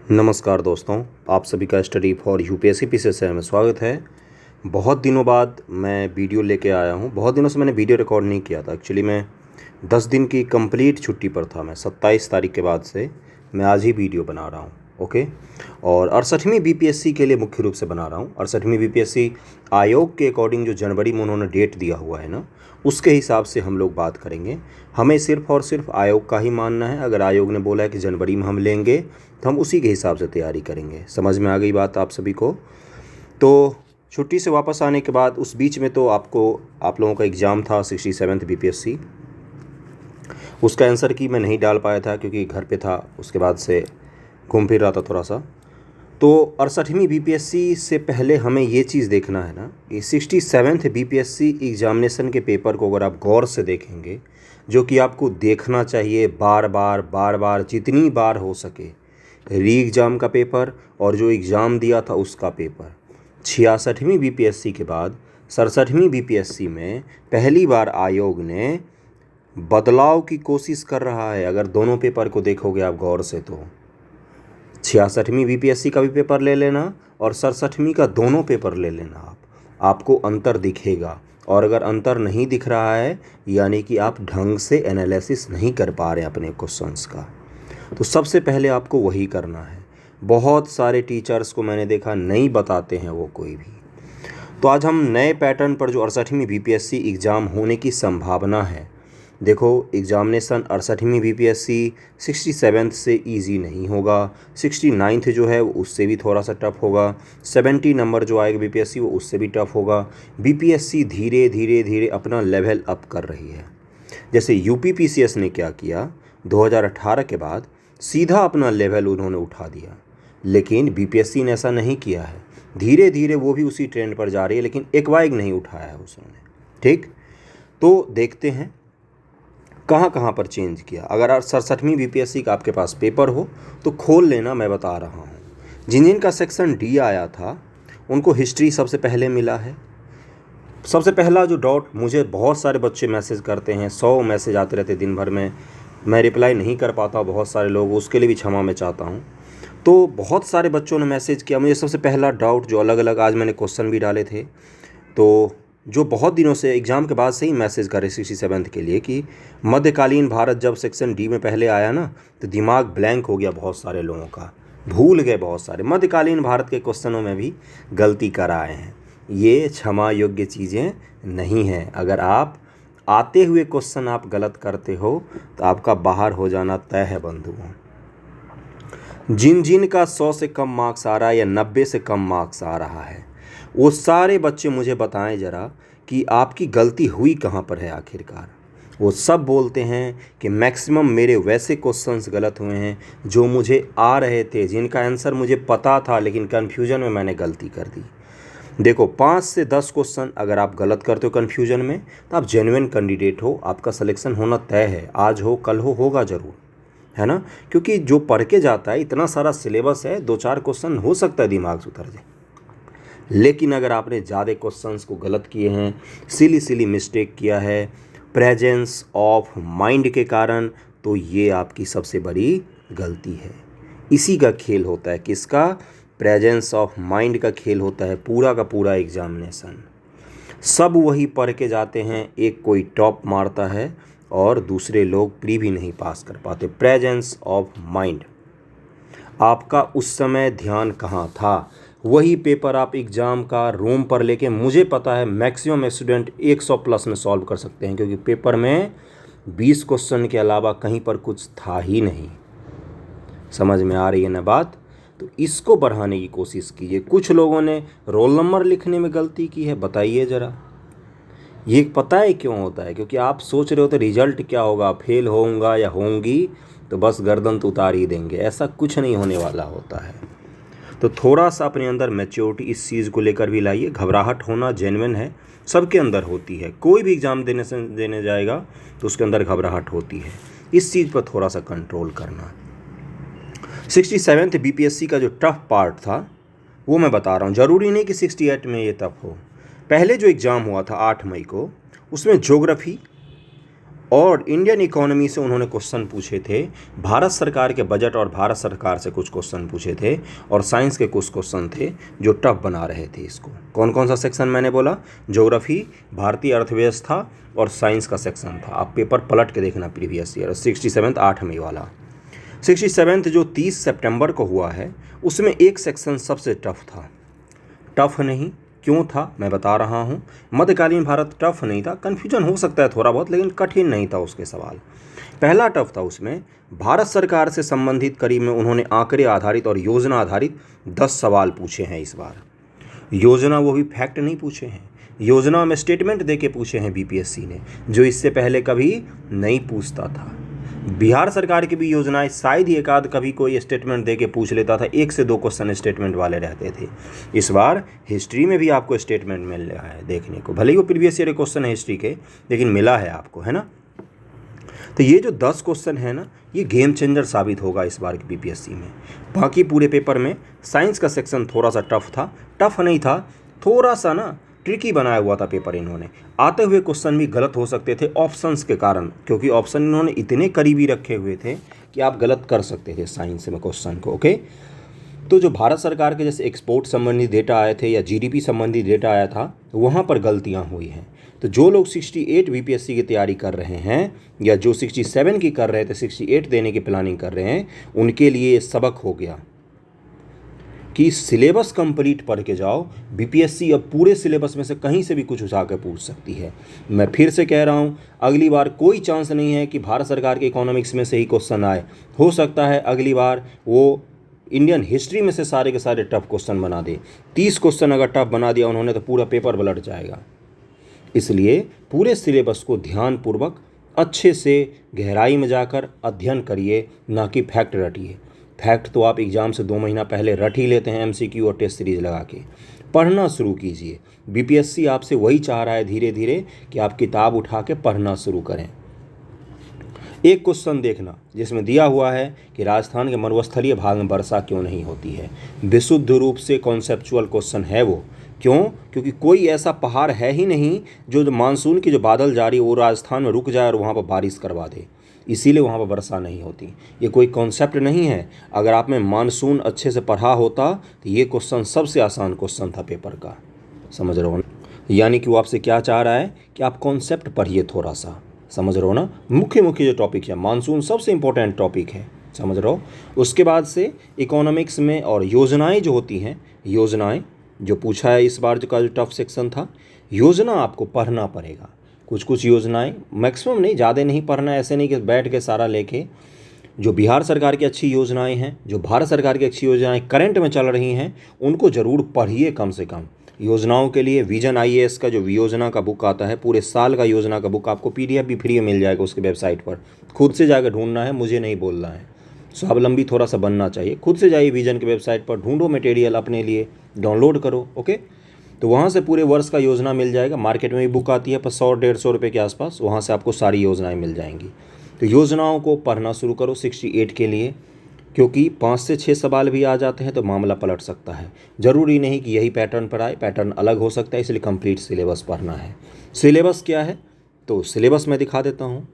नमस्कार दोस्तों, आप सभी का स्टडी फॉर यूपीएससी पीसीएस में स्वागत है। बहुत दिनों बाद मैं वीडियो लेके आया हूँ। बहुत दिनों से मैंने वीडियो रिकॉर्ड नहीं किया था। एक्चुअली मैं 10 दिन की कंप्लीट छुट्टी पर था। मैं 27 तारीख के बाद से मैं आज ही वीडियो बना रहा हूँ। ओके, और 68वीं बीपीएससी के लिए मुख्य रूप से बना रहा हूँ। 68वीं बीपीएससी आयोग के अकॉर्डिंग जो जनवरी में उन्होंने डेट दिया हुआ है ना, उसके हिसाब से हम लोग बात करेंगे। हमें सिर्फ और सिर्फ आयोग का ही मानना है। अगर आयोग ने बोला है कि जनवरी में हम लेंगे तो हम उसी के हिसाब से तैयारी करेंगे। समझ में आ गई बात आप सभी को? तो छुट्टी से वापस आने के बाद उस बीच में तो आप लोगों का एग्ज़ाम था 67th बीपीएससी। उसका आंसर की मैं नहीं डाल पाया था क्योंकि घर पे था, उसके बाद से घूम फिर रहा था थोड़ा सा। तो 68वीं बीपीएससी से पहले हमें ये चीज़ देखना है ना कि 67th बीपीएससी एग्जामिनेशन के पेपर को अगर आप गौर से देखेंगे, जो कि आपको देखना चाहिए बार बार जितनी बार हो सके, री एग्ज़ाम का पेपर और जो एग्ज़ाम दिया था उसका पेपर। 66वीं बीपीएससी के बाद 67वीं बीपीएससी में पहली बार आयोग ने बदलाव की कोशिश कर रहा है। अगर दोनों पेपर को देखोगे आप गौर से तो 66वीं बीपीएससी का भी पेपर ले लेना और 67वीं का दोनों पेपर ले लेना, आपको अंतर दिखेगा। और अगर अंतर नहीं दिख रहा है यानी कि आप ढंग से एनालिसिस नहीं कर पा रहे हैं अपने क्वेश्चंस का, तो सबसे पहले आपको वही करना है। बहुत सारे टीचर्स को मैंने देखा नहीं बताते हैं वो कोई भी। तो आज हम नए पैटर्न पर जो 68वीं बीपीएससी एग्ज़ाम होने की संभावना है, देखो एग्जामिनेशन 68वीं बीपीएससी 67th से इजी नहीं होगा। 69th जो है उससे भी थोड़ा सा टफ होगा। 70 नंबर जो आएगा बीपीएससी वो उससे भी टफ होगा। बीपीएससी धीरे धीरे अपना लेवल अप कर रही है। जैसे यूपी पीसीएस ने क्या किया, 2018 के बाद सीधा अपना लेवल उन्होंने उठा दिया, लेकिन बीपीएससी ने ऐसा नहीं किया है। धीरे धीरे वो भी उसी ट्रेंड पर जा रही है, लेकिन एकवाइग नहीं उठाया है उसने। ठीक, तो देखते हैं कहाँ पर चेंज किया। अगर 67वीं बीपीएससी का आपके पास पेपर हो तो खोल लेना, मैं बता रहा हूँ। जिन का सेक्शन डी आया था उनको हिस्ट्री सबसे पहले मिला है। सबसे पहला जो डाउट, मुझे बहुत सारे बच्चे मैसेज करते हैं, 100 मैसेज आते रहते दिन भर में, मैं रिप्लाई नहीं कर पाता बहुत सारे लोग, उसके लिए भी क्षमा मैं चाहता हूँ। तो बहुत सारे बच्चों ने मैसेज किया मुझे। सबसे पहला डाउट जो अलग अलग आज मैंने क्वेश्चन भी डाले थे, तो जो बहुत दिनों से एग्ज़ाम के बाद से ही मैसेज करे 67th के लिए कि मध्यकालीन भारत जब सेक्शन डी में पहले आया ना, तो दिमाग ब्लैंक हो गया बहुत सारे लोगों का, भूल गए बहुत सारे। मध्यकालीन भारत के क्वेश्चनों में भी गलती कर आए हैं। ये क्षमा योग्य चीज़ें नहीं हैं। अगर आप आते हुए क्वेश्चन आप गलत करते हो तो आपका बाहर हो जाना तय है बंधुओं। जिन का 100 से कम मार्क्स आ रहा है या 90 से कम मार्क्स आ रहा है, वो सारे बच्चे मुझे बताएं ज़रा कि आपकी गलती हुई कहाँ पर है आखिरकार। वो सब बोलते हैं कि मैक्सिमम मेरे वैसे क्वेश्चंस गलत हुए हैं जो मुझे आ रहे थे, जिनका आंसर मुझे पता था, लेकिन कन्फ्यूजन में मैंने गलती कर दी। देखो 5 से 10 क्वेश्चन अगर आप गलत करते हो कन्फ्यूजन में, तो आप जेन्युइन कैंडिडेट हो, आपका सिलेक्शन होना तय है। आज हो कल हो, होगा ज़रूर, है ना। क्योंकि जो पढ़ के जाता है, इतना सारा सिलेबस है, 2-4 क्वेश्चन हो सकता है दिमाग से उतर जाए। लेकिन अगर आपने ज़्यादा क्वेश्चंस को गलत किए हैं, सिली मिस्टेक किया है प्रेजेंस ऑफ माइंड के कारण, तो ये आपकी सबसे बड़ी गलती है। इसी का खेल होता है, किसका? प्रेजेंस ऑफ माइंड का खेल होता है पूरा का पूरा एग्जामिनेशन। सब वही पढ़ के जाते हैं, एक कोई टॉप मारता है और दूसरे लोग प्री भी नहीं पास कर पाते। प्रेजेंस ऑफ माइंड, आपका उस समय ध्यान कहाँ था? वही पेपर आप एग्ज़ाम का रूम पर लेके, मुझे पता है मैक्सिमम स्टूडेंट 100 प्लस में सॉल्व कर सकते हैं, क्योंकि पेपर में 20 क्वेश्चन के अलावा कहीं पर कुछ था ही नहीं। समझ में आ रही है ना बात? तो इसको बढ़ाने की कोशिश कीजिए। कुछ लोगों ने रोल नंबर लिखने में गलती की है, बताइए ज़रा। ये पता है क्यों होता है? क्योंकि आप सोच रहे हो तो रिजल्ट क्या होगा, फेल होऊंगा या होंगी तो बस गर्दन तो उतार ही देंगे। ऐसा कुछ नहीं होने वाला होता है। तो थोड़ा सा अपने अंदर मैच्योरिटी इस चीज़ को लेकर भी लाइए। घबराहट होना जेन्युइन है, सबके अंदर होती है। कोई भी एग्ज़ाम देने जाएगा तो उसके अंदर घबराहट होती है। इस चीज़ पर थोड़ा सा कंट्रोल करना। 67th बीपीएससी का जो टफ पार्ट था वो मैं बता रहा हूँ। ज़रूरी नहीं कि 68 में ये टफ हो। पहले जो एग्ज़ाम हुआ था 8 मई को, उसमें ज्योग्राफी और इंडियन इकोनॉमी से उन्होंने क्वेश्चन पूछे थे, भारत सरकार के बजट और भारत सरकार से कुछ क्वेश्चन पूछे थे, और साइंस के कुछ क्वेश्चन थे जो टफ बना रहे थे इसको। कौन कौन सा सेक्शन मैंने बोला? ज्योग्राफी, भारतीय अर्थव्यवस्था और साइंस का सेक्शन था। आप पेपर पलट के देखना प्रीवियस ईयर 67th 8वीं वाला। 67th जो 30 सितंबर को हुआ है उसमें एक सेक्शन सबसे टफ था। टफ नहीं क्यों था मैं बता रहा हूँ। मध्यकालीन भारत टफ नहीं था, कन्फ्यूजन हो सकता है थोड़ा बहुत, लेकिन कठिन नहीं था उसके सवाल। पहला टफ था उसमें भारत सरकार से संबंधित करीब में उन्होंने आंकड़े आधारित और योजना आधारित 10 सवाल पूछे हैं इस बार। योजना वो भी फैक्ट नहीं पूछे हैं, योजना में स्टेटमेंट दे के पूछे हैं बीपीएससी ने, जो इससे पहले कभी नहीं पूछता था। बिहार सरकार की भी योजनाएं शायद ही एक आध कभी कोई स्टेटमेंट दे के पूछ लेता था, 1 से 2 क्वेश्चन स्टेटमेंट वाले रहते थे। इस बार हिस्ट्री में भी आपको स्टेटमेंट मिल रहा है देखने को, भले ही वो प्रीवियस ईयर क्वेश्चन है हिस्ट्री के, लेकिन मिला है आपको, है ना। तो ये जो 10 क्वेश्चन है ना, ये गेम चेंजर साबित होगा इस बार की बीपीएससी में। बाकी पूरे पेपर में साइंस का सेक्शन थोड़ा सा टफ था, टफ नहीं था, थोड़ा सा ना ट्रिकी बनाया हुआ था पेपर इन्होंने। आते हुए क्वेश्चन भी गलत हो सकते थे ऑप्शंस के कारण, क्योंकि ऑप्शन इन्होंने इतने करीबी रखे हुए थे कि आप गलत कर सकते थे साइंस में क्वेश्चन को। ओके, तो जो भारत सरकार के जैसे एक्सपोर्ट संबंधी डेटा आए थे या जीडीपी संबंधी डेटा आया था, वहाँ पर गलतियाँ हुई हैं। तो जो लोग 68 बीपीएससी की तैयारी कर रहे हैं या जो 67 की कर रहे थे, 68 देने की प्लानिंग कर रहे हैं, उनके लिए ये सबक हो गया कि सिलेबस कंप्लीट पढ़ के जाओ। बीपीएससी अब पूरे सिलेबस में से कहीं से भी कुछ उठा के पूछ सकती है। मैं फिर से कह रहा हूँ, अगली बार कोई चांस नहीं है कि भारत सरकार के इकोनॉमिक्स में से ही क्वेश्चन आए। हो सकता है अगली बार वो इंडियन हिस्ट्री में से सारे के सारे टफ क्वेश्चन बना दे। 30 क्वेश्चन अगर टफ बना दिया उन्होंने तो पूरा पेपर पलट जाएगा। इसलिए पूरे सिलेबस को ध्यानपूर्वक अच्छे से गहराई में जाकर अध्ययन करिए, ना कि फैक्ट रटिए। फैक्ट तो आप एग्ज़ाम से 2 महीना पहले रट ही लेते हैं एमसीक्यू और टेस्ट सीरीज लगा के। पढ़ना शुरू कीजिए। बीपीएससी आपसे वही चाह रहा है धीरे धीरे कि आप किताब उठा के पढ़ना शुरू करें। एक क्वेश्चन देखना जिसमें दिया हुआ है कि राजस्थान के मरुस्थलीय भाग में वर्षा क्यों नहीं होती है। विशुद्ध रूप से कॉन्सेप्चुअल क्वेश्चन है वो। क्यों? क्योंकि कोई ऐसा पहाड़ है ही नहीं जो मानसून की जो बादल जा रही है वो राजस्थान में रुक जाए और वहाँ पर बारिश करवा दे, इसीलिए वहाँ पर वर्षा नहीं होती। ये कोई कॉन्सेप्ट नहीं है। अगर आप में मानसून अच्छे से पढ़ा होता तो ये क्वेश्चन सबसे आसान क्वेश्चन था पेपर का। समझ रहे हो ना? यानी कि वो आपसे क्या चाह रहा है कि आप कॉन्सेप्ट पढ़िए थोड़ा सा। समझ रहे हो ना? मुख्य मुख्य जो टॉपिक है, मानसून सबसे इंपॉर्टेंट टॉपिक है, समझ रहे हो। उसके बाद से इकोनॉमिक्स में और योजनाएं जो होती हैं, योजनाएं जो पूछा है इस बार का जो टफ सेक्शन था, योजना आपको पढ़ना पड़ेगा। कुछ कुछ योजनाएं, मैक्सिमम नहीं, ज़्यादा नहीं पढ़ना, ऐसे नहीं कि बैठ के सारा लेके। जो बिहार सरकार की अच्छी योजनाएं हैं, जो भारत सरकार की अच्छी योजनाएं करंट में चल रही हैं, उनको ज़रूर पढ़िए कम से कम। योजनाओं के लिए विजन आईएएस का जो योजना का बुक आता है, पूरे साल का योजना का बुक आपको पीडीएफ भी फ्री में मिल जाएगा उसके वेबसाइट पर। खुद से जाकर ढूंढना है, मुझे नहीं बोलना है। स्वावलंबी थोड़ा सा बनना चाहिए। खुद से जाइए विजन के वेबसाइट पर, ढूंढो मटेरियल अपने लिए, डाउनलोड करो। ओके, तो वहाँ से पूरे वर्ष का योजना मिल जाएगा। मार्केट में भी बुक आती है पर 100-150 रुपये के आसपास, वहाँ से आपको सारी योजनाएं मिल जाएंगी। तो योजनाओं को पढ़ना शुरू करो 68 के लिए, क्योंकि 5 से 6 सवाल भी आ जाते हैं तो मामला पलट सकता है। ज़रूरी नहीं कि यही पैटर्न पर आए, पैटर्न अलग हो सकता है, इसलिए कंप्लीट सिलेबस पढ़ना है। सिलेबस क्या है? तो सिलेबस मैं दिखा देता हूँ।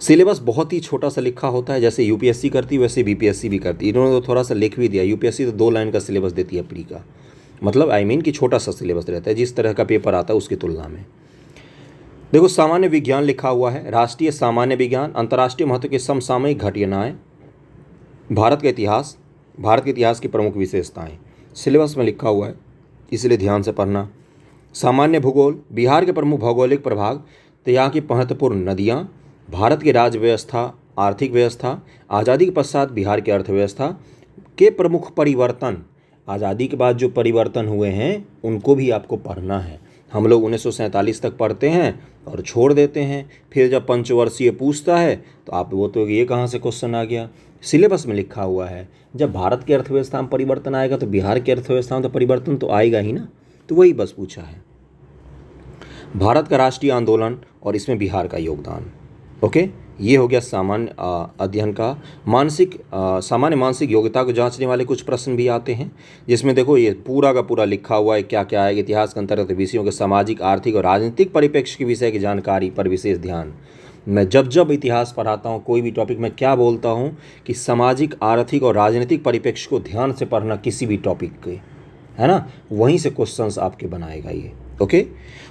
सिलेबस बहुत ही छोटा सा लिखा होता है, जैसे यूपीएससी करती है वैसे बीपीएससी भी करती है। इन्होंने तो थोड़ा सा लिख भी दिया। यूपीएससी तो 2 लाइन का सिलेबस देती है प्री का, मतलब कि छोटा सा सिलेबस रहता है जिस तरह का पेपर आता है उसकी तुलना में। देखो, सामान्य विज्ञान लिखा हुआ है, राष्ट्रीय सामान्य विज्ञान, अंतर्राष्ट्रीय महत्व के समसामयिक घटनाएं, भारत के इतिहास की प्रमुख विशेषताएं, सिलेबस में लिखा हुआ है, इसलिए ध्यान से पढ़ना। सामान्य भूगोल, बिहार के प्रमुख भौगोलिक प्रभाग, तो यहाँ की महत्वपूर्ण नदियाँ, भारत की राज्य व्यवस्था, आर्थिक व्यवस्था, आज़ादी के पश्चात बिहार की अर्थव्यवस्था के प्रमुख परिवर्तन, आज़ादी के बाद जो परिवर्तन हुए हैं उनको भी आपको पढ़ना है। हम लोग 1947 तक पढ़ते हैं और छोड़ देते हैं, फिर जब पंचवर्षीय पूछता है तो आप वो तो ये कहाँ से क्वेश्चन आ गया। सिलेबस में लिखा हुआ है जब भारत की अर्थव्यवस्था में परिवर्तन आएगा तो बिहार की अर्थव्यवस्था में तो परिवर्तन तो आएगा ही ना, तो वही बस पूछा है। भारत का राष्ट्रीय आंदोलन और इसमें बिहार का योगदान, ओके, ये हो गया सामान्य अध्ययन का। सामान्य मानसिक योग्यता को जांचने वाले कुछ प्रश्न भी आते हैं, जिसमें देखो ये पूरा का पूरा लिखा हुआ है क्या क्या है। इतिहास के अंतर्गत विषयों के सामाजिक, आर्थिक और राजनीतिक परिप्रेक्ष्य के विषय की जानकारी पर विशेष ध्यान। मैं जब इतिहास पढ़ाता हूँ, कोई भी टॉपिक में क्या बोलता हूँ कि सामाजिक, आर्थिक और राजनीतिक परिप्रेक्ष्य को ध्यान से पढ़ना किसी भी टॉपिक के, है ना। वहीं से क्वेश्चंस आपके बनाएगा ये। ओके,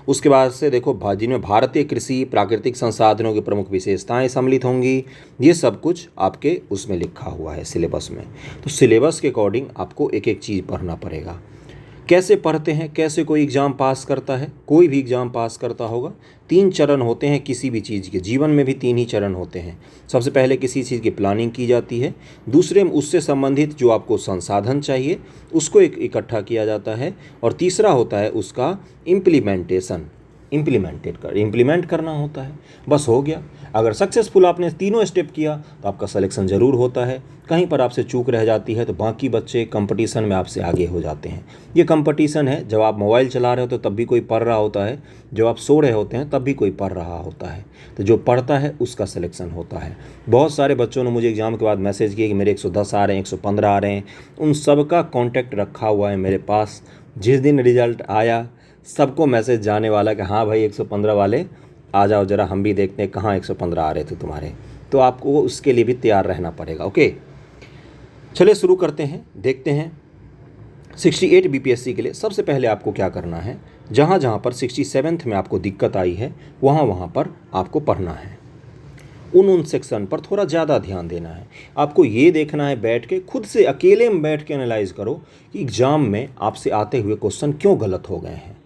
उसके बाद से देखो जिनमें भारतीय कृषि, प्राकृतिक संसाधनों की प्रमुख विशेषताएं सम्मिलित होंगी, ये सब कुछ आपके उसमें लिखा हुआ है सिलेबस में। तो सिलेबस के अकॉर्डिंग आपको एक एक चीज़ पढ़ना पड़ेगा। कैसे पढ़ते हैं, कैसे कोई एग्ज़ाम पास करता है, कोई भी एग्ज़ाम पास करता होगा। 3 चरण होते हैं किसी भी चीज़ के, जीवन में भी 3 ही चरण होते हैं। सबसे पहले किसी चीज़ की प्लानिंग की जाती है, दूसरे में उससे संबंधित जो आपको संसाधन चाहिए उसको इकट्ठा किया जाता है, और तीसरा होता है उसका इम्प्लीमेंटेशन, इम्प्लीमेंट करना होता है। बस हो गया। अगर सक्सेसफुल आपने तीनों स्टेप किया तो आपका सिलेक्शन ज़रूर होता है। कहीं पर आपसे चूक रह जाती है तो बाकी बच्चे कंपटीशन में आपसे आगे हो जाते हैं। ये कंपटीशन है, जब आप मोबाइल चला रहे हो तो तब भी कोई पढ़ रहा होता है, जब आप सो रहे होते हैं तब भी कोई पढ़ रहा होता है। तो जो पढ़ता है उसका सिलेक्शन होता है। बहुत सारे बच्चों ने मुझे एग्ज़ाम के बाद मैसेज किए कि मेरे 110 आ रहे हैं, 115 आ रहे हैं। उन सब का कॉन्टैक्ट रखा हुआ है मेरे पास। जिस दिन रिजल्ट आया सबको मैसेज जाने वाला कि हाँ भाई 115 वाले आ जाओ ज़रा, हम भी देखते हैं कहाँ 115 आ रहे थे तुम्हारे। तो आपको उसके लिए भी तैयार रहना पड़ेगा। ओके, चलिए शुरू करते हैं, देखते हैं 68 बीपीएससी के लिए सबसे पहले आपको क्या करना है। जहाँ जहाँ पर 67th में आपको दिक्कत आई है वहाँ पर आपको पढ़ना है। उन सेक्शन पर थोड़ा ज़्यादा ध्यान देना है। आपको ये देखना है, बैठ के खुद से अकेले में बैठ के एनालाइज करो कि एग्ज़ाम में आपसे आते हुए क्वेश्चन क्यों गलत हो गए हैं,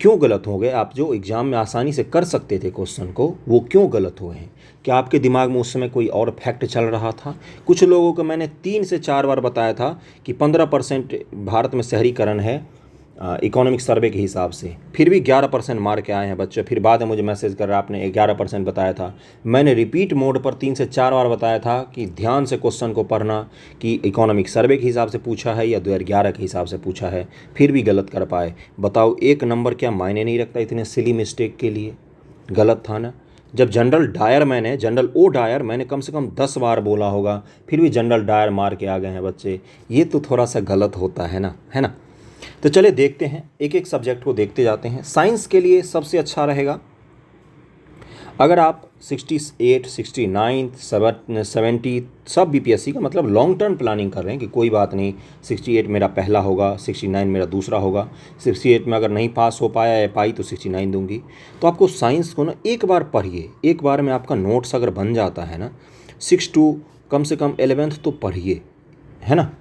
क्यों गलत हो गए। आप जो एग्ज़ाम में आसानी से कर सकते थे क्वेश्चन को, वो क्यों गलत हुए हैं। क्या आपके दिमाग में उस समय कोई और फैक्ट चल रहा था। कुछ लोगों को मैंने 3 से 4 बार बताया था कि 15% भारत में शहरीकरण है इकोनॉमिक सर्वे के हिसाब से, फिर भी 11% मार के आए हैं बच्चे। फिर बाद में मुझे मैसेज कर रहा आपने 11% बताया था। मैंने रिपीट मोड पर 3 से 4 बार बताया था कि ध्यान से क्वेश्चन को पढ़ना, कि इकोनॉमिक सर्वे के हिसाब से पूछा है या 2011 के हिसाब से पूछा है, फिर भी गलत कर पाए। बताओ, एक नंबर क्या मायने नहीं रखता इतने सिली मिस्टेक के लिए। गलत था ना। जब जनरल ओ डायर मैंने कम से कम 10 बार बोला होगा, फिर भी जनरल डायर मार के आ गए हैं बच्चे। ये तो थोड़ा सा गलत होता है ना, है ना। तो चलिए देखते हैं, एक एक सब्जेक्ट को देखते जाते हैं। साइंस के लिए सबसे अच्छा रहेगा अगर आप 68, 69, 70 सब बीपीएससी का मतलब लॉन्ग टर्म प्लानिंग कर रहे हैं कि कोई बात नहीं 68 मेरा पहला होगा, 69 मेरा दूसरा होगा, 68 में अगर नहीं पास हो पाया या पाई तो 69 दूंगी। तो आपको साइंस को ना एक बार पढ़िए, एक बार में आपका नोट्स अगर बन जाता है ना, 6 to कम से कम 11th तो पढ़िए, है ना,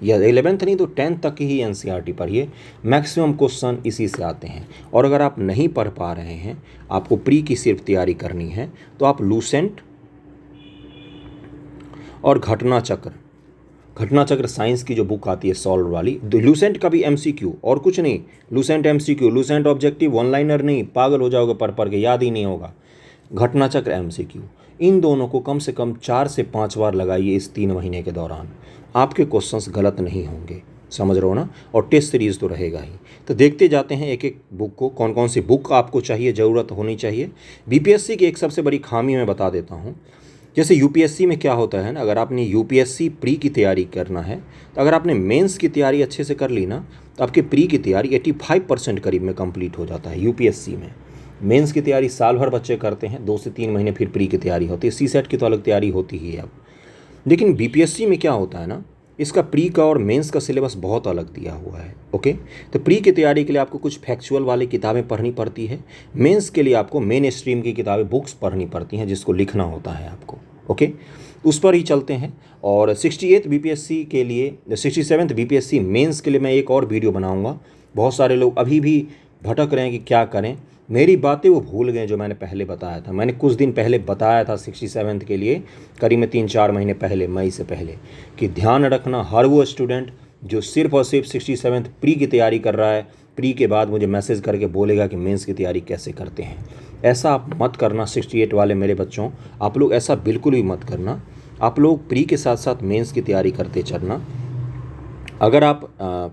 या 11th नहीं तो 10th तक ही एनसीईआरटी पढ़िए। मैक्सिमम क्वेश्चन इसी से आते हैं। और अगर आप नहीं पढ़ पा रहे हैं, आपको प्री की सिर्फ तैयारी करनी है, तो आप लूसेंट और घटना चक्र साइंस की जो बुक आती है सॉल्व वाली, लूसेंट का भी एमसीक्यू और कुछ नहीं, Lucent MCQ, Lucent objective, one liner नहीं, पागल हो जाओगे पढ़ के, याद ही नहीं होगा। घटना चक्र एमसीक्यू, इन दोनों को कम से कम 4 से 5 बार लगाइए इस 3 महीने के दौरान। आपके क्वेश्चंस गलत नहीं होंगे, समझ रहे हो ना। और टेस्ट सीरीज़ तो रहेगा ही। तो देखते जाते हैं एक एक बुक को, कौन कौन सी बुक आपको चाहिए, ज़रूरत होनी चाहिए। बीपीएससी की एक सबसे बड़ी खामी मैं बता देता हूँ। जैसे यूपीएससी में क्या होता है ना, अगर आपने यूपीएससी प्री की तैयारी करना है, तो अगर आपने मेंस की तैयारी अच्छे से कर ली ना, तो आपके प्री की तैयारी 85% करीब में कंप्लीट हो जाता है यूपीएससी में। मेंस की तैयारी साल भर बच्चे करते हैं, 2 से 3 महीने फिर प्री की तैयारी होती है। सीसेट की तो अलग तैयारी होती ही है अब। लेकिन बीपीएससी में क्या होता है ना, इसका प्री का और मेंस का सिलेबस बहुत अलग दिया हुआ है। ओके, तो प्री की तैयारी के लिए आपको कुछ फैक्चुअल वाली किताबें पढ़नी पड़ती है, मेंस के लिए आपको मेन स्ट्रीम की किताबें, बुक्स पढ़नी पड़ती हैं जिसको लिखना होता है आपको। ओके, उस पर ही चलते हैं। और 68 बीपीएससी के लिए, 67 बीपीएससी मेंस के लिए मैं एक और वीडियो बनाऊंगा। बहुत सारे लोग अभी भी भटक रहे हैं कि क्या करें, मेरी बातें वो भूल गए जो मैंने पहले बताया था। मैंने कुछ दिन पहले बताया था 67 के लिए, करीब में 3-4 महीने पहले, मई से पहले, कि ध्यान रखना हर वो स्टूडेंट जो सिर्फ और सिर्फ 67 प्री की तैयारी कर रहा है, प्री के बाद मुझे मैसेज करके बोलेगा कि मेंस की तैयारी कैसे करते हैं। ऐसा आप मत करना 68 वाले मेरे बच्चों, आप लोग ऐसा बिल्कुल भी मत करना। आप लोग प्री के साथ साथ मेंस की तैयारी करते चलना। अगर आप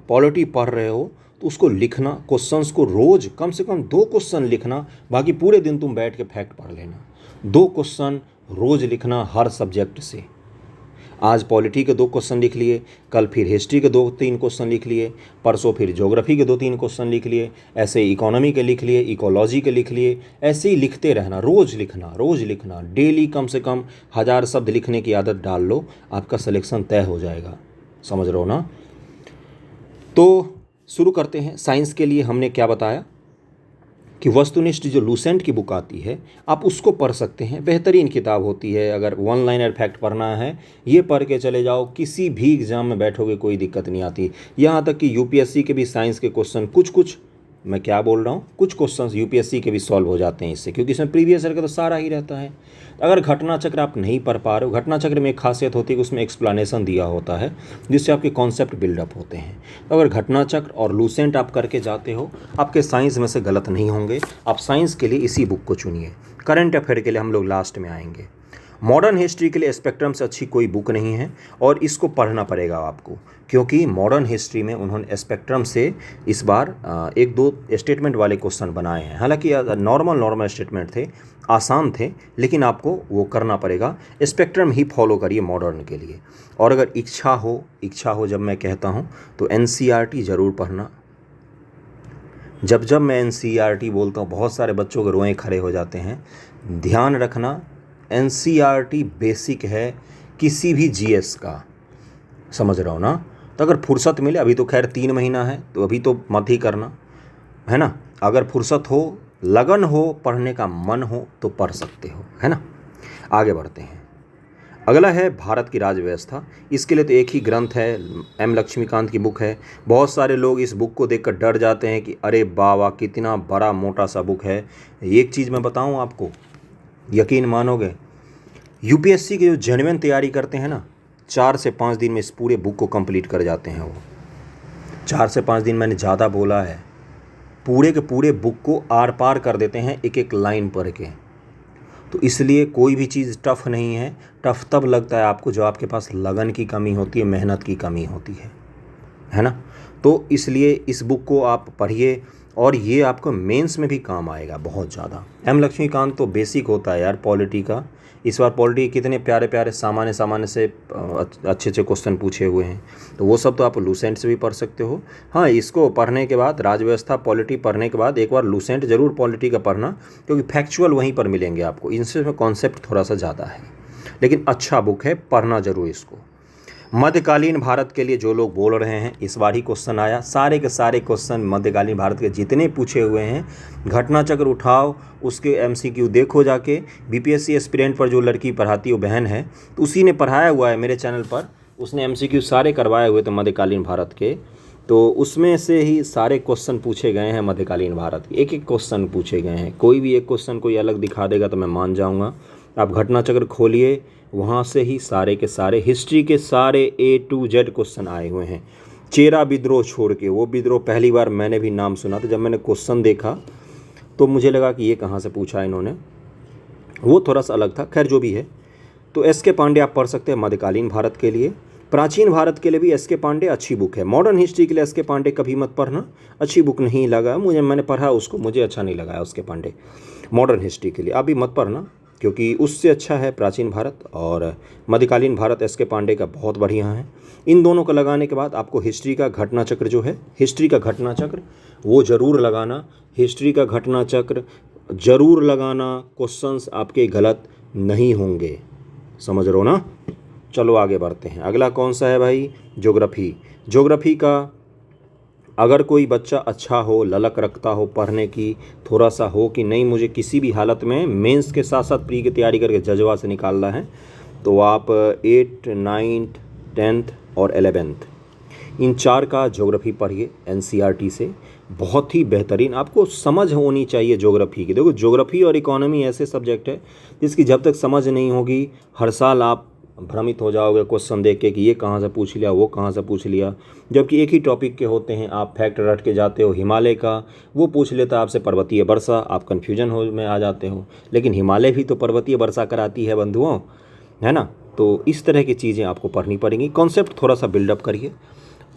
पॉलिटी पढ़ रहे हो तो उसको लिखना, क्वेश्चंस को रोज़ कम से कम 2 क्वेश्चन लिखना, बाकी पूरे दिन तुम बैठ के फैक्ट पढ़ लेना। 2 क्वेश्चन रोज़ लिखना हर सब्जेक्ट से। आज पॉलिटी के 2 क्वेश्चन लिख लिए, कल फिर हिस्ट्री के 2-3 क्वेश्चन लिख लिए, परसों फिर ज्योग्राफी के 2-3 क्वेश्चन लिख लिए, ऐसे इकोनॉमी के लिख लिए, इकोलॉजी के लिख लिए। ऐसे ही लिखते रहना, रोज़ लिखना, डेली कम से कम 1000 शब्द लिखने की आदत डाल लो, आपका सिलेक्शन तय हो जाएगा। समझ रहे हो ना? तो शुरू करते हैं। साइंस के लिए हमने क्या बताया कि वस्तुनिष्ठ जो लूसेंट की बुक आती है आप उसको पढ़ सकते हैं, बेहतरीन किताब होती है। अगर वन लाइनर फैक्ट पढ़ना है ये पढ़ के चले जाओ, किसी भी एग्जाम में बैठोगे कोई दिक्कत नहीं आती। यहाँ तक कि यूपीएससी के भी साइंस के क्वेश्चन कुछ मैं क्या बोल रहा हूँ, कुछ क्वेश्चंस यूपीएससी के भी सॉल्व हो जाते हैं इससे, क्योंकि इसमें प्रीवियस ईयर का तो सारा ही रहता है। अगर घटना चक्र आप नहीं पढ़ पा रहे हो, घटना चक्र में एक खासियत होती है कि उसमें एक्सप्लेनेशन दिया होता है जिससे आपके कॉन्सेप्ट बिल्डअप होते हैं। तो अगर घटना चक्र और लूसेंट आप करके जाते हो, आपके साइंस में से गलत नहीं होंगे। आप साइंस के लिए इसी बुक को चुनिए। करंट अफेयर के लिए हम लोग लास्ट में आएंगे। मॉडर्न हिस्ट्री के लिए स्पेक्ट्रम से अच्छी कोई बुक नहीं है और इसको पढ़ना पड़ेगा आपको, क्योंकि मॉडर्न हिस्ट्री में उन्होंने स्पेक्ट्रम से इस बार 1-2 स्टेटमेंट वाले क्वेश्चन बनाए हैं। हालांकि नॉर्मल स्टेटमेंट थे, आसान थे, लेकिन आपको वो करना पड़ेगा। स्पेक्ट्रम ही फॉलो करिए मॉडर्न के लिए। और अगर इच्छा हो जब मैं कहता हूँ तो एनसीईआरटी ज़रूर पढ़ना। जब मैं एनसीईआरटी बोलता हूँ बहुत सारे बच्चों के रोएं खड़े हो जाते हैं। ध्यान रखना, एनसीईआरटी बेसिक है किसी भी जीएस का। समझ रहा हो ना? तो अगर फुर्सत मिले, अभी तो खैर 3 महीना है तो अभी तो मत ही करना, है ना। अगर फुर्सत हो, लगन हो, पढ़ने का मन हो तो पढ़ सकते हो, है ना। आगे बढ़ते हैं। अगला है भारत की राज व्यवस्था। इसके लिए तो एक ही ग्रंथ है, एम लक्ष्मीकांत की बुक है। बहुत सारे लोग इस बुक को देखकर डर जाते हैं कि अरे बाबा कितना बड़ा मोटा सा बुक है। एक चीज़ मैं बताऊं आपको, यकीन मानोगे, यूपीएससी की जो जेन्युइन तैयारी करते हैं ना, 4 से 5 दिन में इस पूरे बुक को कंप्लीट कर जाते हैं वो। 4 से 5 दिन मैंने ज़्यादा बोला है। पूरे के पूरे बुक को आर पार कर देते हैं एक एक लाइन पढ़ के। तो इसलिए कोई भी चीज़ टफ़ नहीं है। टफ़ तब लगता है आपको जब आपके पास लगन की कमी होती है, मेहनत की कमी होती है ना। तो इसलिए इस बुक को आप पढ़िए और ये आपको मेंस में भी काम आएगा बहुत ज़्यादा। एम लक्ष्मीकांत तो बेसिक होता है यार पॉलिटी का। इस बार पॉलिटी कितने प्यारे प्यारे सामान्य से अच्छे क्वेश्चन पूछे हुए हैं, तो वो सब तो आप लूसेंट से भी पढ़ सकते हो। हाँ, इसको पढ़ने के बाद, राजव्यवस्था पॉलिटी पढ़ने के बाद एक बार लूसेंट ज़रूर पॉलिटी का पढ़ना, क्योंकि फैक्चुअल वहीं पर मिलेंगे आपको। इनसे कॉन्सेप्ट थोड़ा सा ज़्यादा है, लेकिन अच्छा बुक है, पढ़ना ज़रूर इसको। मध्यकालीन भारत के लिए जो लोग बोल रहे हैं, इस बार ही क्वेश्चन आया, सारे के सारे क्वेश्चन मध्यकालीन भारत के जितने पूछे हुए हैं, घटना चक्र उठाओ, उसके एमसीक्यू देखो जाके। बीपीएससी एस्पिरेंट पर जो लड़की पढ़ाती है वो बहन है, तो उसी ने पढ़ाया हुआ है मेरे चैनल पर, उसने एमसीक्यू सारे करवाए हुए थे मध्यकालीन भारत के, तो उसमें से ही सारे क्वेश्चन पूछे गए हैं मध्यकालीन भारत के। एक एक क्वेश्चन पूछे गए हैं, कोई भी एक क्वेश्चन कोई अलग दिखा देगा तो मैं मान जाऊँगा। आप घटना चक्र खोलिए, वहाँ से ही सारे के सारे हिस्ट्री के सारे A to Z क्वेश्चन आए हुए हैं। चेरा विद्रोह छोड़ के, वो विद्रोह पहली बार मैंने भी नाम सुना था। जब मैंने क्वेश्चन देखा तो मुझे लगा कि ये कहाँ से पूछा इन्होंने, वो थोड़ा सा अलग था। खैर जो भी है, तो एस के पांडे आप पढ़ सकते हैं मध्यकालीन भारत के लिए। प्राचीन भारत के लिए भी एस के पांडे अच्छी बुक है। मॉडर्न हिस्ट्री के लिए एस के पांडे कभी मत पढ़ना, अच्छी बुक नहीं लगा मुझे, मैंने पढ़ा उसको, मुझे अच्छा नहीं लगा एस के पांडे। मॉडर्न हिस्ट्री के लिए आप भी मत पढ़ना, क्योंकि उससे अच्छा है प्राचीन भारत, और मध्यकालीन भारत एस के पांडे का बहुत बढ़िया है। इन दोनों को लगाने के बाद आपको हिस्ट्री का घटना चक्र जो है, हिस्ट्री का घटना चक्र वो ज़रूर लगाना। हिस्ट्री का घटना चक्र ज़रूर लगाना, क्वेश्चंस आपके गलत नहीं होंगे। समझ रहे हो ना? चलो आगे बढ़ते हैं। अगला कौन सा है भाई? ज्योग्राफी। ज्योग्राफी का अगर कोई बच्चा अच्छा हो, ललक रखता हो पढ़ने की, थोड़ा सा हो कि नहीं मुझे किसी भी हालत में मेंस के साथ साथ प्री की तैयारी करके जजवा से निकालना है, तो आप 8, 9, 10th और 11th इन 4 का ज्योग्राफी पढ़िए एनसीईआरटी से। बहुत ही बेहतरीन आपको समझ होनी चाहिए ज्योग्राफी की। देखो, ज्योग्राफी और इकोनॉमी ऐसे सब्जेक्ट है जिसकी जब तक समझ नहीं होगी, हर साल आप भ्रमित हो जाओगे क्वेश्चन देख के कि ये कहाँ से पूछ लिया, वो कहाँ से पूछ लिया, जबकि एक ही टॉपिक के होते हैं। आप फैक्ट रट के जाते हो, हिमालय का वो पूछ लेता आपसे पर्वतीय वर्षा, आप कन्फ्यूजन हो में आ जाते हो, लेकिन हिमालय भी तो पर्वतीय वर्षा कराती है बंधुओं, है ना। तो इस तरह की चीज़ें आपको पढ़नी पड़ेंगी। कॉन्सेप्ट थोड़ा सा बिल्डअप करिए,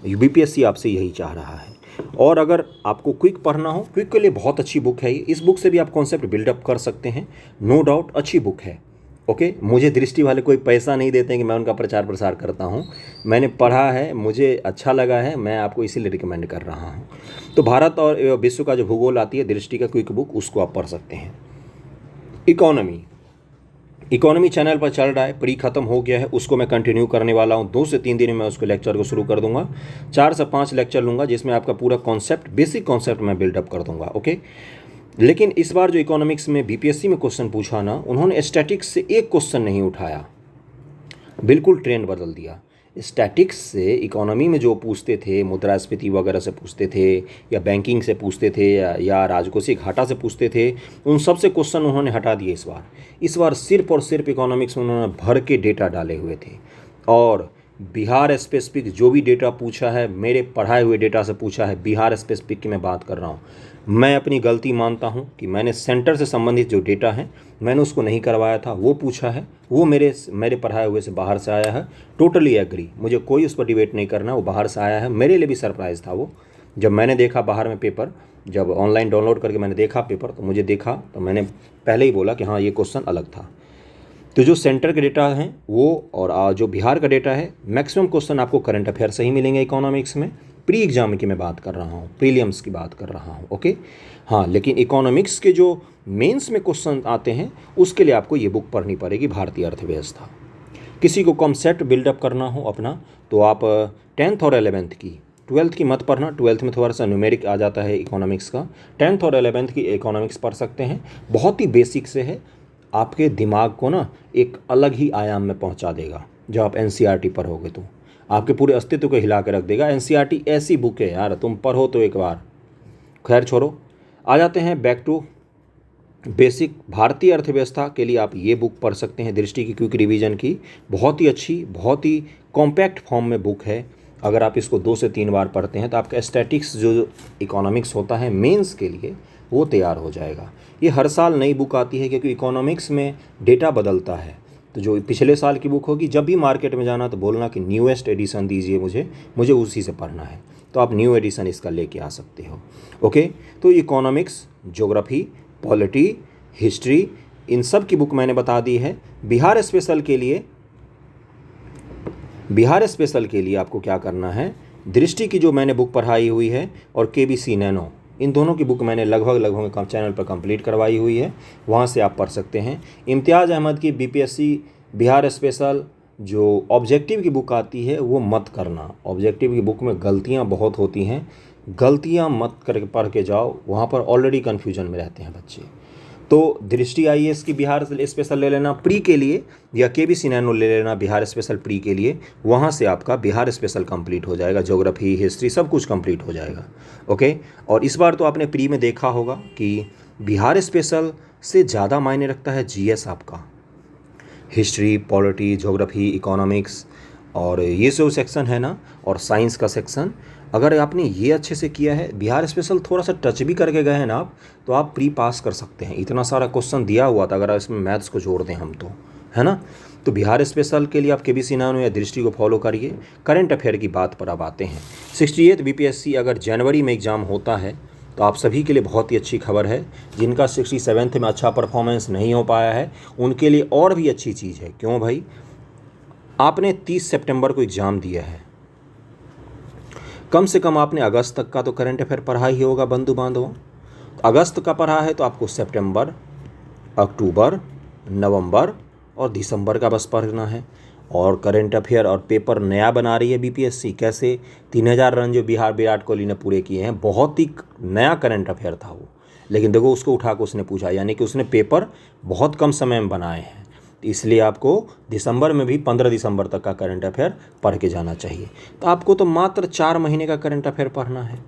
बीपीएससी आपसे यही चाह रहा है। और अगर आपको क्विक पढ़ना हो, क्विक के लिए बहुत अच्छी बुक है ये। इस बुक से भी आप कॉन्सेप्ट बिल्डअप कर सकते हैं, नो डाउट अच्छी बुक है। ओके, मुझे दृष्टि वाले कोई पैसा नहीं देते हैं कि मैं उनका प्रचार प्रसार करता हूँ। मैंने पढ़ा है, मुझे अच्छा लगा है, मैं आपको इसीलिए रिकमेंड कर रहा हूँ। तो भारत और विश्व का जो भूगोल आती है दृष्टि का क्विक बुक, उसको आप पढ़ सकते हैं। इकोनॉमी चैनल पर चल रहा है, प्री खत्म हो गया है, उसको मैं कंटिन्यू करने वाला हूँ। 2 से 3 दिन में मैं उसको लेक्चर को शुरू कर दूंगा। 4 से 5 लेक्चर लूँगा जिसमें आपका पूरा कॉन्सेप्ट, बेसिक कॉन्सेप्ट मैं बिल्डअप कर दूंगा। ओके, लेकिन इस बार जो इकोनॉमिक्स में बीपीएससी में क्वेश्चन पूछा ना, उन्होंने स्टैटिक्स से एक क्वेश्चन नहीं उठाया, बिल्कुल ट्रेंड बदल दिया। स्टैटिक्स से इकोनॉमी में जो पूछते थे, मुद्रास्फीति वगैरह से पूछते थे, या बैंकिंग से पूछते थे, या राजकोषीय घाटा से पूछते थे, उन सब से क्वेश्चन उन्होंने हटा दिए इस बार सिर्फ और सिर्फ इकोनॉमिक्स में उन्होंने भर के डेटा डाले हुए थे। और बिहार स्पेसिफिक जो भी डेटा पूछा है, मेरे पढ़ाए हुए डेटा से पूछा है, बिहार स्पेसिफिक की मैं बात कर रहा हूँ। मैं अपनी गलती मानता हूँ कि मैंने सेंटर से संबंधित जो डेटा है मैंने उसको नहीं करवाया था, वो पूछा है, वो मेरे पढ़ाए हुए से बाहर से आया है। टोटली एग्री, मुझे कोई उस पर डिबेट नहीं करना, वो बाहर से आया है। मेरे लिए भी सरप्राइज़ था वो, जब मैंने देखा बाहर में पेपर, जब ऑनलाइन डाउनलोड करके मैंने देखा पेपर, तो मुझे देखा तो मैंने पहले ही बोला कि हाँ ये क्वेश्चन अलग था। तो जो सेंटर के डेटा हैं वो और जो बिहार का डेटा है, मैक्सिमम क्वेश्चन आपको करंट अफेयर से ही मिलेंगे इकोनॉमिक्स में। प्री एग्जाम की मैं बात कर रहा हूँ, प्रीलिम्स की बात कर रहा हूँ। ओके, हाँ, लेकिन इकोनॉमिक्स के जो मेंस में क्वेश्चन आते हैं उसके लिए आपको ये बुक पढ़नी पड़ेगी, भारतीय अर्थव्यवस्था। किसी को कॉन्सेप्ट बिल्डअप करना हो अपना, तो आप 10th और 11th की, 12th की मत पढ़ना, 12th में थोड़ा सा न्यूमेरिक आ जाता है इकोनॉमिक्स का। 10th और 11th की इकोनॉमिक्स पढ़ सकते हैं, बहुत ही बेसिक से है, आपके दिमाग को ना एक अलग ही आयाम में पहुंचा देगा। जब आप एनसीईआरटी पढ़ोगे तो आपके पूरे अस्तित्व को हिला के रख देगा। एनसीईआरटी ऐसी बुक है यार, तुम पढ़ो तो एक बार। खैर छोड़ो, आ जाते हैं बैक टू बेसिक। भारतीय अर्थव्यवस्था के लिए आप ये बुक पढ़ सकते हैं, दृष्टि की क्विक रिवीजन की। बहुत ही अच्छी, बहुत ही कॉम्पैक्ट फॉर्म में बुक है। अगर आप इसको 2 से 3 बार पढ़ते हैं तो आपका स्टैटिक्स जो इकोनॉमिक्स होता है मेंस के लिए, वो तैयार हो जाएगा। ये हर साल नई बुक आती है क्योंकि इकोनॉमिक्स में डेटा बदलता है। तो जो पिछले साल की बुक होगी, जब भी मार्केट में जाना तो बोलना कि न्यूएस्ट एडिशन दीजिए मुझे उसी से पढ़ना है, तो आप न्यू एडिशन इसका लेके आ सकते हो। ओके, तो इकोनॉमिक्स, ज्योग्राफी, पॉलिटी, हिस्ट्री, इन सब की बुक मैंने बता दी है। बिहार स्पेशल के लिए आपको क्या करना है, दृष्टि की जो मैंने बुक पढ़ाई हुई है और केबीसी नैनो, इन दोनों की बुक मैंने लगभग चैनल पर कंप्लीट करवाई हुई है, वहाँ से आप पढ़ सकते हैं। इम्तियाज़ अहमद की बीपीएससी बिहार स्पेशल जो ऑब्जेक्टिव की बुक आती है वो मत करना। ऑब्जेक्टिव की बुक में गलतियाँ बहुत होती हैं, गलतियाँ मत करके पढ़ के जाओ, वहाँ पर ऑलरेडी कन्फ्यूजन में रहते हैं बच्चे। तो दृष्टि आईएएस की बिहार स्पेशल ले लेना प्री के लिए, या केबीसी नैनो ले लेना बिहार स्पेशल प्री के लिए, वहाँ से आपका बिहार स्पेशल कंप्लीट हो जाएगा। ज्योग्राफी, हिस्ट्री सब कुछ कंप्लीट हो जाएगा। ओके, और इस बार तो आपने प्री में देखा होगा कि बिहार स्पेशल से ज़्यादा मायने रखता है जीएस आपका। हिस्ट्री, पॉलिटी, ज्योग्राफी, इकोनॉमिक्स और ये जो सेक्शन है ना, और साइंस का सेक्शन, अगर आपने ये अच्छे से किया है, बिहार स्पेशल थोड़ा सा टच भी करके गए हैं ना आप, तो आप प्री पास कर सकते हैं। इतना सारा क्वेश्चन दिया हुआ था, अगर इसमें मैथ्स को जोड़ दें हम तो, है ना। तो बिहार स्पेशल के लिए आप केबीसी नैनो या दृष्टि को फॉलो करिए। करंट अफेयर की बात पर अब आते हैं। 68 बीपीएससी अगर जनवरी में एग्ज़ाम होता है तो आप सभी के लिए बहुत ही अच्छी खबर है। जिनका 67th में अच्छा परफॉर्मेंस नहीं हो पाया है उनके लिए और भी अच्छी चीज़ है। क्यों भाई, आपने 30 सितंबर को एग्ज़ाम दिया है, कम से कम आपने अगस्त तक का तो करंट अफेयर पढ़ा ही होगा बंधु बांधवों। अगस्त का पढ़ा है तो आपको सितंबर, अक्टूबर, नवंबर और दिसंबर का बस पढ़ना है। और करंट अफेयर और पेपर नया बना रही है बीपीएससी। कैसे? 3000 रन जो विराट कोहली ने पूरे किए हैं, बहुत ही नया करंट अफेयर था वो, लेकिन देखो उसको उठा के उसने पूछा, यानी कि उसने पेपर बहुत कम समय में बनाए हैं। इसलिए आपको दिसंबर में भी 15 दिसंबर तक का करंट अफेयर पढ़ के जाना चाहिए। तो आपको तो मात्र 4 महीने का करंट अफेयर पढ़ना है।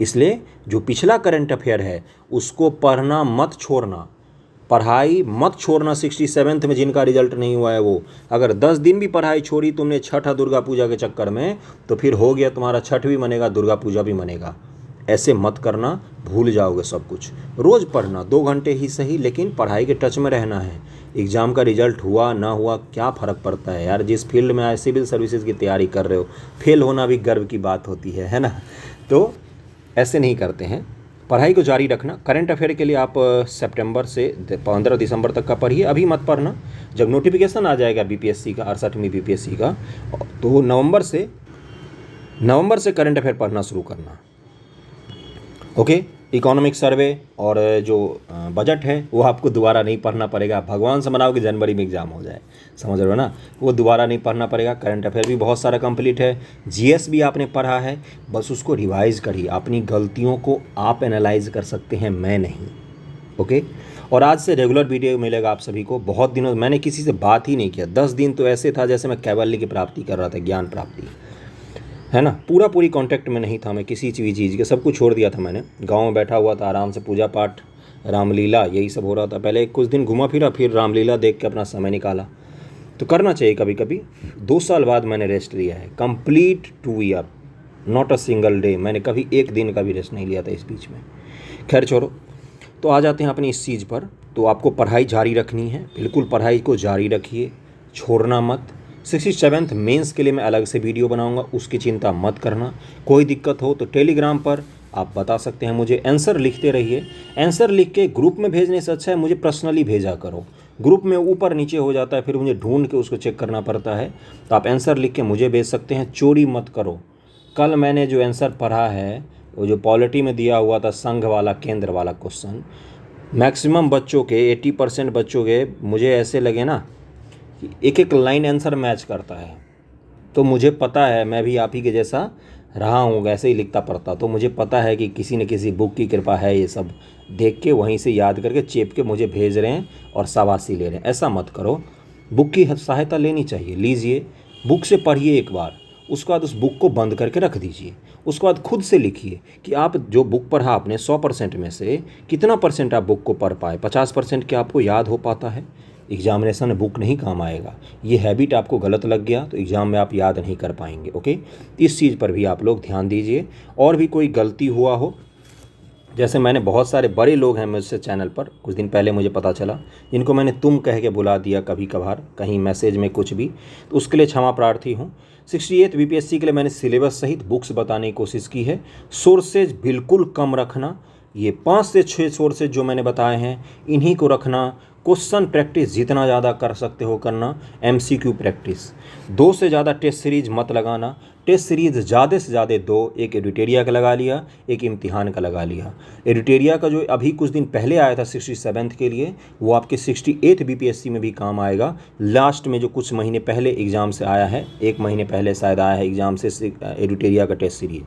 इसलिए जो पिछला करंट अफेयर है उसको पढ़ना मत छोड़ना, पढ़ाई मत छोड़ना। 67th में जिनका रिजल्ट नहीं हुआ है वो, अगर 10 दिन भी पढ़ाई छोड़ी तुमने छठ दुर्गा पूजा के चक्कर में, तो फिर हो गया तुम्हारा छठ भी मनेगा, दुर्गा पूजा भी मनेगा। ऐसे मत करना, भूल जाओगे सब कुछ। रोज़ पढ़ना, 2 घंटे ही सही, लेकिन पढ़ाई के टच में रहना है। एग्ज़ाम का रिजल्ट हुआ ना हुआ क्या फ़र्क पड़ता है यार। जिस फील्ड में आए, सिविल सर्विसेज की तैयारी कर रहे हो, फेल होना भी गर्व की बात होती है ना। तो ऐसे नहीं करते हैं। पढ़ाई को जारी रखना। करंट अफेयर के लिए आप सितंबर से 15 दिसंबर तक का पढ़िए, अभी मत पढ़ना। जब नोटिफिकेशन आ जाएगा बीपीएससी का, 68वीं बीपीएससी का, तो नवंबर से करंट अफेयर पढ़ना शुरू करना। ओके। इकोनॉमिक सर्वे और जो बजट है वो आपको दोबारा नहीं पढ़ना पड़ेगा। भगवान से मनाओ कि जनवरी में एग्ज़ाम हो जाए, समझ रहे हो ना, वो दोबारा नहीं पढ़ना पड़ेगा। करंट अफेयर भी बहुत सारा कंप्लीट है, जीएस भी आपने पढ़ा है, बस उसको रिवाइज़ करिए। अपनी गलतियों को आप एनालाइज कर सकते हैं, मैं नहीं। ओके। और आज से रेगुलर वीडियो मिलेगा आप सभी को। बहुत दिनों मैंने किसी से बात ही नहीं किया, 10 दिन तो ऐसे था जैसे मैं कैवल्य की प्राप्ति कर रहा था, ज्ञान प्राप्ति, है ना। पूरी कांटेक्ट में नहीं था मैं किसी भी चीज़ के, सब कुछ छोड़ दिया था मैंने। गांव में बैठा हुआ था, आराम से पूजा पाठ, रामलीला, यही सब हो रहा था। पहले कुछ दिन घुमा फिरा, फिर रामलीला देख के अपना समय निकाला। तो करना चाहिए कभी कभी। 2 साल बाद मैंने रेस्ट लिया है, complete 2 year, not a single day. मैंने कभी एक दिन का भी रेस्ट नहीं लिया था इस बीच में। खैर छोड़ो, तो आ जाते हैं अपनी इस चीज़ पर। तो आपको पढ़ाई जारी रखनी है, बिल्कुल पढ़ाई को जारी रखिए, छोड़ना मत। 67th मेंस के लिए मैं अलग से वीडियो बनाऊंगा, उसकी चिंता मत करना। कोई दिक्कत हो तो टेलीग्राम पर आप बता सकते हैं मुझे, आंसर लिखते रहिए। आंसर लिख के ग्रुप में भेजने से अच्छा है मुझे पर्सनली भेजा करो। ग्रुप में ऊपर नीचे हो जाता है, फिर मुझे ढूंढ के उसको चेक करना पड़ता है। तो आप आंसर लिख के मुझे भेज सकते हैं, चोरी मत करो। कल मैंने जो आंसर पढ़ा है, वो जो पॉलिटी में दिया हुआ था, संघ वाला, केंद्र वाला क्वेश्चन, मैक्सिमम बच्चों के 80% बच्चों के मुझे ऐसे लगे ना कि एक एक लाइन आंसर मैच करता है। तो मुझे पता है, मैं भी आप ही के जैसा रहा हूँ, ऐसे ही लिखता पढ़ता। तो मुझे पता है कि किसी न किसी बुक की कृपा है, ये सब देख के वहीं से याद करके चेप के मुझे भेज रहे हैं और शाबाशी ले रहे हैं। ऐसा मत करो, बुक की सहायता लेनी चाहिए, लीजिए। बुक से पढ़िए एक बार, उसके बाद उस बुक को बंद करके रख दीजिए। उसके बाद खुद से लिखिए कि आप जो बुक पढ़ा आपने 100% में से कितना परसेंट आप बुक को पढ़ पाए। 50% क्या आपको याद हो पाता है? एग्जामिनेशन में बुक नहीं काम आएगा। ये हैबिट आपको गलत लग गया तो एग्ज़ाम में आप याद नहीं कर पाएंगे। ओके, इस चीज़ पर भी आप लोग ध्यान दीजिए। और भी कोई गलती हुआ हो, जैसे मैंने बहुत सारे बड़े लोग हैं मुझसे चैनल पर, कुछ दिन पहले मुझे पता चला, जिनको मैंने तुम कह के बुला दिया कभी कभार, कहीं मैसेज में कुछ भी, तो उसके लिए क्षमा प्रार्थी हूँ। 68 बीपीएससी के लिए मैंने सिलेबस सहित बुक्स बताने की कोशिश की है। सोर्सेज बिल्कुल कम रखना, ये 5 से 6 सोर्सेज जो मैंने बताए हैं इन्हीं को रखना। क्वेश्चन प्रैक्टिस जितना ज़्यादा कर सकते हो करना। एमसीक्यू प्रैक्टिस, 2 से ज़्यादा टेस्ट सीरीज मत लगाना। टेस्ट सीरीज ज़्यादा से ज़्यादा 2, एक एडिटेरिया का लगा लिया, एक इम्तिहान का लगा लिया। एडिटेरिया का जो अभी कुछ दिन पहले आया था 67th के लिए, वो आपके 68 बीपीएससी में भी काम आएगा। लास्ट में जो कुछ महीने पहले एग्ज़ाम से आया है, 1 महीने पहले शायद आया है एग्ज़ाम से एडिटेरिया का टेस्ट सीरीज,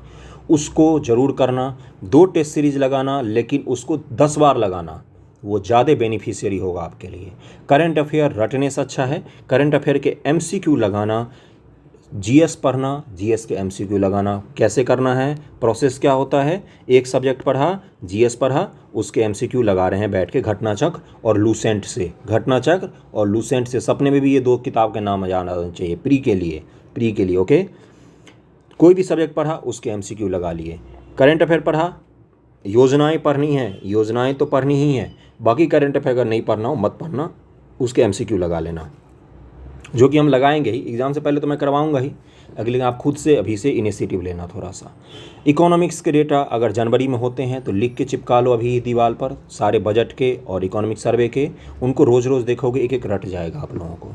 उसको ज़रूर करना। 2 टेस्ट सीरीज लगाना, लेकिन उसको 10 बार लगाना, वो ज़्यादा बेनिफिशियरी होगा आपके लिए। करंट अफेयर रटने से अच्छा है करंट अफेयर के एमसीक्यू लगाना। जीएस पढ़ना, जीएस के एमसीक्यू लगाना। कैसे करना है, प्रोसेस क्या होता है? एक सब्जेक्ट पढ़ा, जीएस पढ़ा, उसके एमसीक्यू लगा रहे हैं बैठ के, घटनाचक्र और लूसेंट से। घटनाचक्र और लूसेंट से, सपने में भी ये 2 किताब के नाम जाना चाहिए प्री के लिए। ओके, कोई भी सब्जेक्ट पढ़ा उसके एमसीक्यू लगा लिए। करंट अफेयर पढ़ा, योजनाएं पढ़नी है, योजनाएं तो पढ़नी ही है। बाकी करंट अफेयर अगर नहीं पढ़ना हो मत पढ़ना, उसके एमसीक्यू लगा लेना, जो कि हम लगाएंगे ही एग्ज़ाम से पहले, तो मैं करवाऊंगा ही। अगले आप खुद से अभी से इनिशिएटिव लेना थोड़ा सा। इकोनॉमिक्स के डेटा अगर जनवरी में होते हैं तो लिख के चिपका लो अभी दीवार पर, सारे बजट के और इकोनॉमिक सर्वे के। उनको रोज़ रोज़ देखोगे, एक एक रट जाएगा आप लोगों को।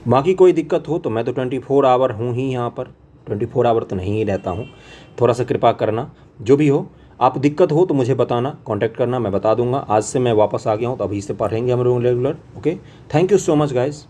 बाकी कोई दिक्कत हो तो मैं तो 24 आवर हूँ ही यहाँ पर, 24 आवर तो नहीं ही रहता हूँ, थोड़ा सा कृपा करना। जो भी हो, आप दिक्कत हो तो मुझे बताना, कांटेक्ट करना, मैं बता दूंगा। आज से मैं वापस आ गया हूँ तो अभी से पढ़ेंगे हम लोग regular. Okay, thank you so much guys.